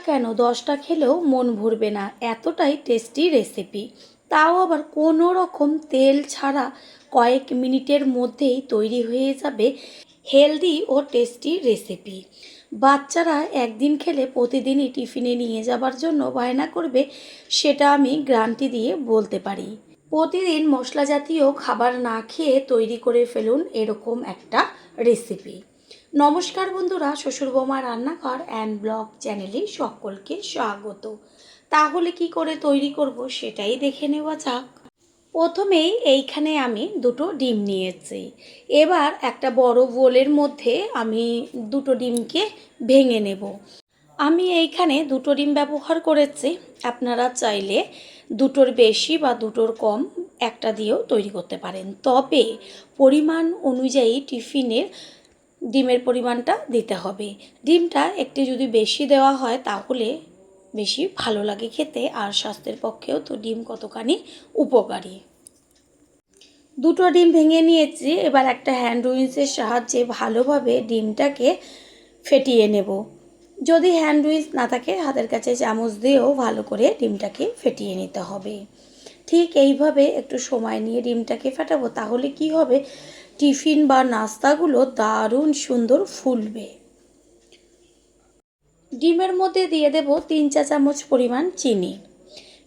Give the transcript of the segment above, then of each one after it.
কেন 10টা খেলেও মন ভরবে না, এতটাই টেস্টি রেসিপি। তাও আবার কোনো রকম তেল ছাড়া কয়েক মিনিটের মধ্যেই তৈরি হয়ে যাবে হেলদি ও টেস্টি রেসিপি। বাচ্চারা একদিন খেলে প্রতিদিনই টিফিনে নিয়ে যাবার জন্য বায়না করবে, সেটা আমি গ্যারান্টি দিয়ে বলতে পারি। প্রতিদিন মশলা জাতীয় খাবার না খেয়ে তৈরি করে ফেলুন এরকম একটা রেসিপি। নমস্কার বন্ধুরা, শ্বশুর বৌমা রান্নাঘর অ্যান্ড ব্লগ চ্যানেলে সকলকে স্বাগত। তাহলে কি করে তৈরি করব সেটাই দেখে নেওয়া যাক। প্রথমেই এইখানে আমি দুটো ডিম নিয়েছি। এবার একটা বড় বোলের মধ্যে আমি দুটো ডিমকে ভেঙে নেব। আমি এইখানে দুটো ডিম ব্যবহার করেছি। আপনারা চাইলে দুটোর বেশি বা দুটোর কম একটা দিয়েও তৈরি করতে পারেন, তবে পরিমাণ অনুযায়ী টিফিনের ডিমের পরিমাণটা দিতে হবে। ডিমটা একটু যদি বেশি দেওয়া হয় তাহলে বেশি ভালো লাগে খেতে, আর স্বাস্থ্যের পক্ষেও তো ডিম কতখানি উপকারী। দুটো ডিম ভেঙে নিয়েছি। এবার একটা হ্যান্ড উইন্সের সাহায্যে ভালোভাবে ডিমটাকে ফেটিয়ে নেব। যদি হ্যান্ড উইন্স না থাকে হাতের কাছে চামচ দিয়েও ভালো করে ডিমটাকে ফেটিয়ে নিতে হবে। ঠিক এইভাবে একটু সময় নিয়ে ডিমটাকে ফেটাবো, তাহলে কি হবে, টিফিন বা নাস্তাগুলো দারুণ সুন্দর ফুলবে। ডিমের মধ্যে দিয়ে দেব 3 চা চামচ পরিমাণ চিনি।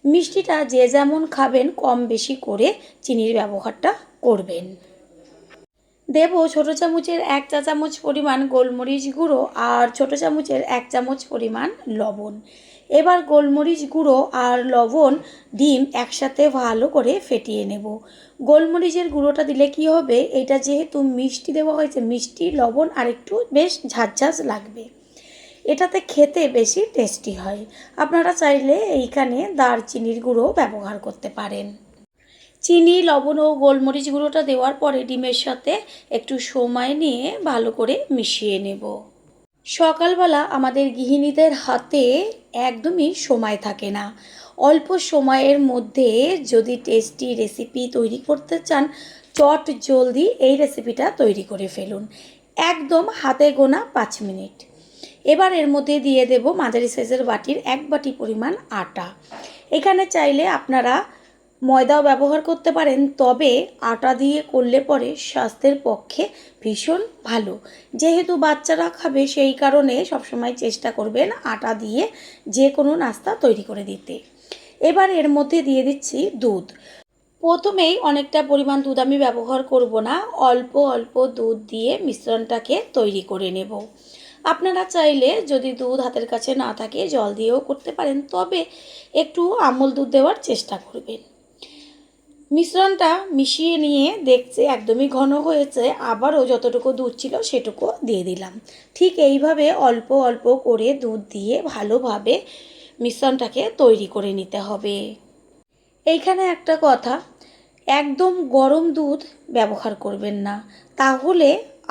মিষ্টিটা যে যেমন খাবেন কম বেশি করে চিনির ব্যবহারটা করবেন। দেব ছোটো চামচের 1 চা চামচ পরিমাণ গোলমরিচ গুঁড়ো আর ছোটো চামচের 1 চামচ পরিমাণ লবণ। এবার গোলমরিচ গুঁড়ো আর লবণ ডিম একসাথে ভালো করে ফেটিয়ে নেব। গোলমরিচের গুঁড়োটা দিলে কি হবে, এটা যেহেতু মিষ্টি দেওয়া হয়েছে, মিষ্টি লবণ আর একটু বেশ ঝাঁঝ লাগবে, এটাতে খেতে বেশি টেস্টি হয়। আপনারা চাইলে এইখানে দারচিনির গুঁড়ো ব্যবহার করতে পারেন। চিনি, লবণ ও গোলমরিচ গুঁড়োটা দেওয়ার পরে ডিমের সাথে একটু সময় নিয়ে ভালো করে মিশিয়ে নেব। সকালবেলা আমাদের গৃহিণীদের হাতে একদমই সময় থাকে না। অল্প সময়ের মধ্যে যদি টেস্টি রেসিপি তৈরি করতে চান, চট জলদি এই রেসিপিটা তৈরি করে ফেলুন। একদম হাতে গোনা 5 মিনিট। এবার এর মধ্যে দিয়ে দেব মাঝারি সাইজের বাটির 1 বাটি পরিমাণ আটা। এখানে চাইলে আপনারা ময়দাও ব্যবহার করতে পারেন, তবে আটা দিয়ে করলে পরে স্বাস্থ্যের পক্ষে ভীষণ ভালো। যেহেতু বাচ্চারা খাবে সেই কারণে সবসময় চেষ্টা করবেন আটা দিয়ে যে কোনো নাস্তা তৈরি করে দিতে। এবার এর মধ্যে দিয়ে দিচ্ছি দুধ। প্রথমেই অনেকটা পরিমাণ দুধ আমি ব্যবহার করব না, অল্প অল্প দুধ দিয়ে মিশ্রণটাকে তৈরি করে নেব। আপনারা চাইলে যদি দুধ হাতের কাছে না থাকে জল দিয়েও করতে পারেন, তবে একটু আমুল দুধ দেওয়ার চেষ্টা করবেন। মিশ্রণটা মিশিয়ে নিয়ে দেখছি একদমই ঘন হয়েছে, আবারও যতটুকু দুধ ছিল সেটুকু দিয়ে দিলাম। ঠিক এইভাবে অল্প অল্প করে দুধ দিয়ে ভালোভাবে মিশ্রণটাকে তৈরি করে নিতে হবে। এইখানে একটা কথা, একদম গরম দুধ ব্যবহার করবেন না, তাহলে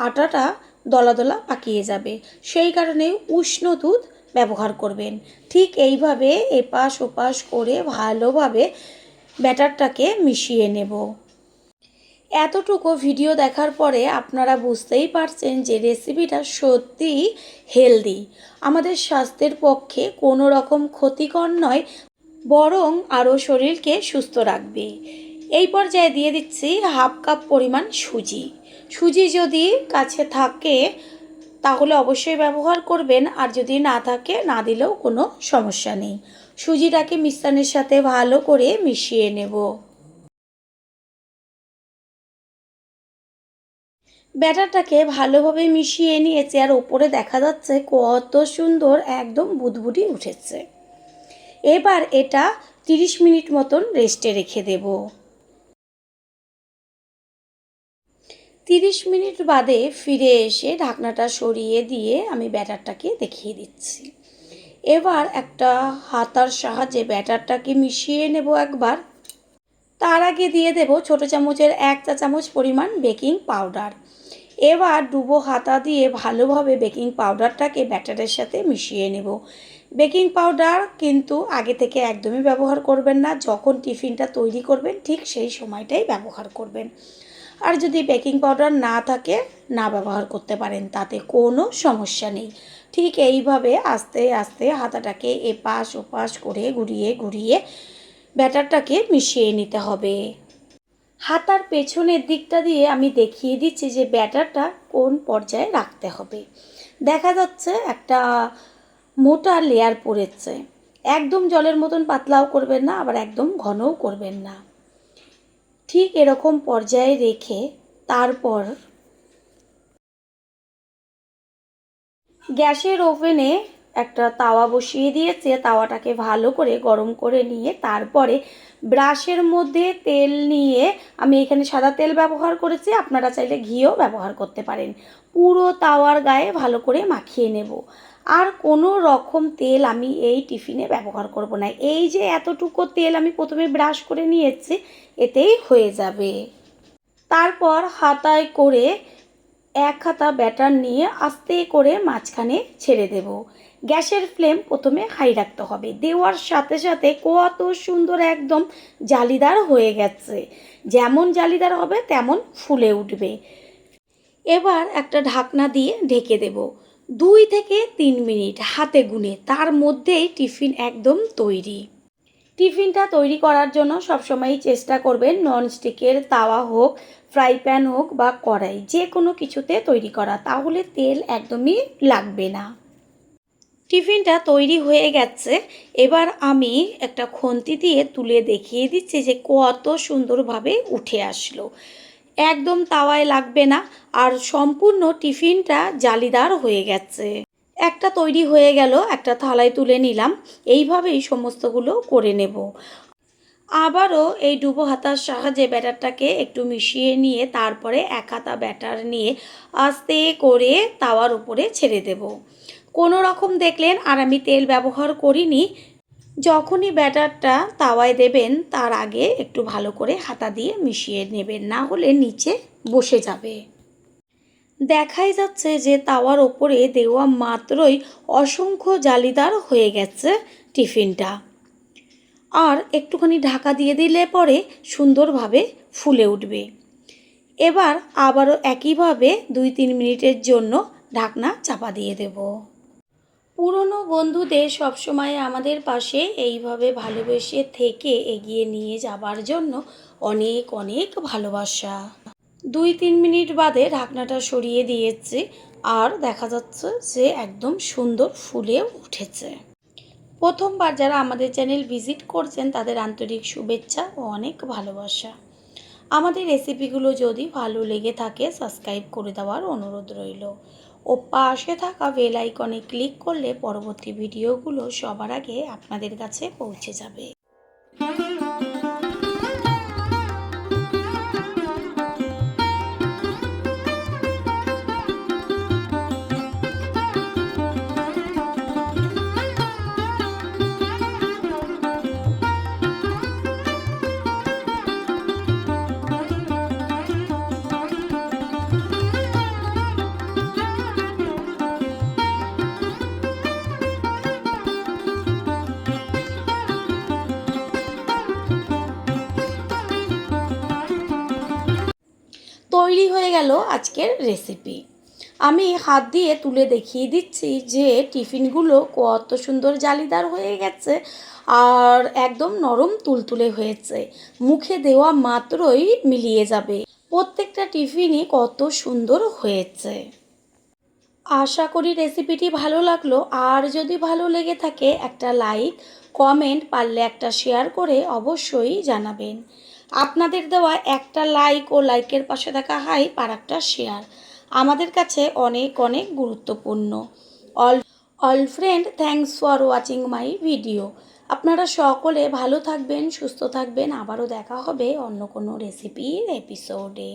আটাটা দলা দলা পাকিয়ে যাবে। সেই কারণে উষ্ণ দুধ ব্যবহার করবেন। ঠিক এইভাবে এপাশ ওপাশ করে ভালোভাবে ব্যাটারটাকে মিশিয়ে নেব। এতটুকু ভিডিও দেখার পরে আপনারা বুঝতেই পারছেন যে রেসিপিটা সত্যিই হেলদি, আমাদের স্বাস্থ্যের পক্ষে কোনো রকম ক্ষতিকর নয়, বরং আরও শরীরকে সুস্থ রাখবে। এই পর্যায়ে দিয়ে দিচ্ছি 1/2 কাপ পরিমাণ সুজি। সুজি যদি কাছে থাকে তাহলে অবশ্যই ব্যবহার করবেন, আর যদি না থাকে না দিলেও কোনো সমস্যা নেই। সুজিটাকে মিশ্রণের সাথে ভালো করে মিশিয়ে নেব। ব্যাটারটাকে ভালোভাবে মিশিয়ে নিয়েছি, আর ওপরে দেখা যাচ্ছে কত সুন্দর একদম বুদবুদি উঠেছে। এবার এটা 30 মিনিট মতন রেস্টে রেখে দেব। 30 মিনিট বাদে ফিরে এসে ঢাকনাটা সরিয়ে দিয়ে আমি ব্যাটারটাকে দেখিয়ে দিচ্ছি। এবার একটা হাতার সাহায্যে ব্যাটারটাকে মিশিয়ে নেব একবার। তার আগে দিয়ে দেব ছোটো চামচের 1 চা চামচ পরিমাণ বেকিং পাউডার। এবার ডুবো হাতা দিয়ে ভালোভাবে বেকিং পাউডারটাকে ব্যাটারের সাথে মিশিয়ে নেব। বেকিং পাউডার কিন্তু আগে থেকে একদমই ব্যবহার করবেন না, যখন টিফিনটা তৈরি করবেন ঠিক সেই সময়টাই ব্যবহার করবেন। আর যদি বেকিং পাউডার না থাকে না ব্যবহার করতে পারেন, তাতে কোনো সমস্যা নেই। ঠিক এইভাবে আস্তে আস্তে হাতাটাকে এপাশ ওপাশ করে ঘুরিয়ে ঘুরিয়ে ব্যাটারটাকে মিশিয়ে নিতে হবে। হাতার পেছনের দিকটা দিয়ে আমি দেখিয়ে দিচ্ছি যে ব্যাটারটা কোন পর্যায়ে রাখতে হবে। দেখা যাচ্ছে একটা মোটা লেয়ার পড়েছে, একদম জলের মতন পাতলাও করবেন না, আবার একদম ঘনও করবেন না। ঠিক এরকম পর্যায়ে রেখে তারপর গ্যাসের ওভেনে একটা তাওয়া বসিয়ে দিয়েছে। তাওয়াটাকে ভালো করে গরম করে নিয়ে তারপরে ব্রাশের মধ্যে তেল নিয়ে, আমি এখানে সাদা তেল ব্যবহার করেছি, আপনারা চাইলে ঘিও ব্যবহার করতে পারেন। পুরো তাওয়ার গায়ে ভালো করে মাখিয়ে নেব। আর কোনো রকম তেল আমি এই টিফিনে ব্যবহার করব না। এই যে এতটুকু তেল আমি প্রথমে ব্রাশ করে নিয়েছি, এতেই হয়ে যাবে। তারপর হাতায় করে এক হাতা ব্যাটার নিয়ে আস্তে করে মাঝখানে ছেড়ে দেব। গ্যাসের ফ্লেম প্রথমে হাই রাখতে হবে। দেওয়ার সাথে সাথে কত সুন্দর একদম জালিদার হয়ে গেছে। যেমন জালিদার হবে তেমন ফুলে উঠবে। এবার একটা ঢাকনা দিয়ে ঢেকে দেব 2 থেকে 3 মিনিট হাতে গুনে, তার মধ্যেই টিফিন একদম তৈরি। টিফিনটা তৈরি করার জন্য সবসময়ই চেষ্টা করবেন ননস্টিকের তাওয়া হোক, ফ্রাই প্যান হোক বা কড়াই, যে কোনো কিছুতে তৈরি করা, তাহলে তেল একদমই লাগবে না। টিফিনটা তৈরি হয়ে গেছে। এবার আমি একটা খুন্তি দিয়ে তুলে দেখিয়ে দিচ্ছি যে কত সুন্দরভাবে উঠে আসলো। একদম তাওয়ায় লাগবে না, আর সম্পূর্ণ টিফিনটা জালিদার হয়ে গেছে। একটা তৈরি হয়ে গেল, একটা থালায় তুলে নিলাম। এইভাবেই সমস্তগুলো করে নেব। আবারও এই ডুবো হাতার সাহায্যে ব্যাটারটাকে একটু মিশিয়ে নিয়ে তারপরে এক হাতা ব্যাটার নিয়ে আস্তে করে তাওয়ার উপরে ছেড়ে দেব। কোনো রকম দেখলেন আর আমি তেল ব্যবহার করিনি। যখনই ব্যাটারটা তাওয়ায় দেবেন তার আগে একটু ভালো করে হাতা দিয়ে মিশিয়ে নেবেন, না হলে নিচে বসে যাবে। দেখাই যাচ্ছে যে তাওয়ার ওপরে দেওয়া মাত্রই অসংখ্য জালিদার হয়ে গেছে টিফিনটা। আর একটুখানি ঢাকা দিয়ে দিলে পরে সুন্দরভাবে ফুলে উঠবে। এবার আবারও একইভাবে 2-3 মিনিটের জন্য ঢাকনা চাপা দিয়ে দেব। পুরনো বন্ধুদের সবসময় আমাদের পাশে এইভাবে ভালোবেসে থেকে এগিয়ে নিয়ে যাবার জন্য অনেক অনেক ভালোবাসা। 2-3 মিনিট বাদে ঢাকনাটা সরিয়ে দিয়েছি, আর দেখা যাচ্ছে যে একদম সুন্দর ফুলে উঠেছে। প্রথমবার যারা আমাদের চ্যানেল ভিজিট করছেন তাদের আন্তরিক শুভেচ্ছা ও অনেক ভালোবাসা। আমাদের রেসিপিগুলো যদি ভালো লেগে থাকে সাবস্ক্রাইব করে দেওয়ার অনুরোধ রইল, ও পাশে থাকা বেল আইকনে ক্লিক করলে পরবর্তী ভিডিওগুলো সবার আগে আপনাদের কাছে পৌঁছে যাবে। তৈরি হয়ে গেল আজকের রেসিপি। আমি হাত দিয়ে তুলে দেখিয়ে দিচ্ছি যে টিফিনগুলো কত সুন্দর জালিদার হয়ে গেছে আর একদম নরম তুলতুলে হয়েছে। মুখে দেওয়া মাত্রই মিলিয়ে যাবে। প্রত্যেকটা টিফিনই কত সুন্দর হয়েছে। আশা করি রেসিপিটি ভালো লাগলো। আর যদি ভালো লেগে থাকে একটা লাইক, কমেন্ট, পারলে একটা শেয়ার করে অবশ্যই জানাবেন। আপনাদের দেওয়া একটা লাইক ও লাইকের পাশে থাকা হাইপ আর একটা শেয়ার আমাদের কাছে অনেক অনেক গুরুত্বপূর্ণ। All friend, thanks for watching my video. আপনারা সকলে ভালো থাকবেন, সুস্থ থাকবেন। আবারও দেখা হবে অন্য কোনো রেসিপির এপিসোডে।